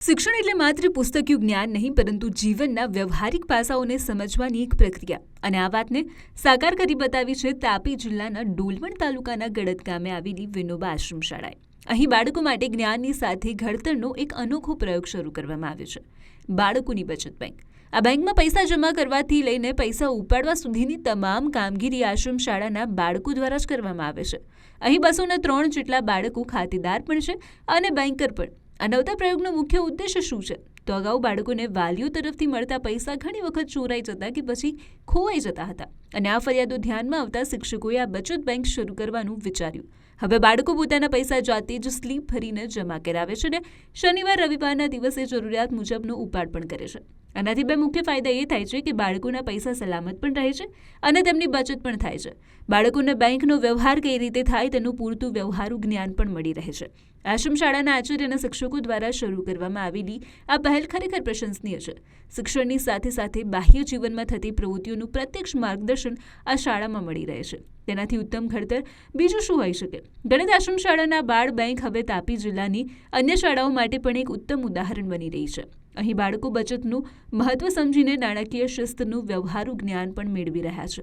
શિક્ષણ એટલે માત્ર પુસ્તકીય જ્ઞાન નહીં, પરંતુ જીવનના વ્યવહારિક પાસાઓને સમજવાની એક પ્રક્રિયા. અને આ વાતને સાકાર કરી બતાવી છે તાપી જિલ્લાના ડોલવણ તાલુકાના ગડદ ગામે આવેલી વિનોબા આશ્રમ શાળાએ. અહીં બાળકો માટે જ્ઞાનની સાથે ઘડતરનો એક અનોખો પ્રયોગ શરૂ કરવામાં આવ્યો છે. બાળકોની બચત બેંક. આ બેંકમાં પૈસા જમા કરવાથી લઈને પૈસા ઉપાડવા સુધીની તમામ કામગીરી આશ્રમ શાળાના બાળકો દ્વારા જ કરવામાં આવે છે. અહીં 203 જેટલા બાળકો ખાતેદાર પણ છે અને બેન્કર પણ. આ નવતા પ્રયોગનો મુખ્ય ઉદ્દેશ શું છે? તો અગાઉ બાળકોને વાલીઓ તરફથી મળતા પૈસા ઘણી વખત ચોરાઈ જતા કે પછી ખોવાઈ જતા હતા, અને આ ફરિયાદો ધ્યાનમાં આવતા શિક્ષકોએ આ બચત બેંક શરૂ કરવાનું વિચાર્યું. હવે બાળકો પોતાના પૈસા જાતે જ સ્લીપ ભરીને જમા કરાવે છે અને શનિવાર રવિવારના દિવસે જરૂરિયાત મુજબનો ઉપાડ પણ કરે છે. આનાથી બે મુખ્ય ફાયદા એ થાય છે કે બાળકોના પૈસા સલામત પણ રહે છે અને તેમની બચત પણ થાય છે. બાળકોને બેંકનો વ્યવહાર કઈ રીતે થાય તેનું પૂરતું વ્યવહારુ જ્ઞાન પણ મળી રહે છે. આશ્રમ શાળાના આચાર્ય અને શિક્ષકો દ્વારા શરૂ કરવામાં આવેલી આ પહેલ ખરેખર પ્રશંસનીય છે. શિક્ષણની સાથે સાથે બાહ્ય જીવનમાં થતી પ્રવૃત્તિઓનું પ્રત્યક્ષ માર્ગદર્શન આ શાળામાં મળી રહે છે. તેનાથી ઉત્તમ ઘડતર બીજું શું હોઈ શકે? ગણિત આશ્રમ શાળાના બાળ બેંક હવે તાપી જિલ્લાની અન્ય શાળાઓ માટે પણ એક ઉત્તમ ઉદાહરણ બની રહી છે. અહીં બાળકો બચતનું મહત્વ સમજીને નાણાકીય શિસ્તનું વ્યવહારુ જ્ઞાન પણ મેળવી રહ્યા છે.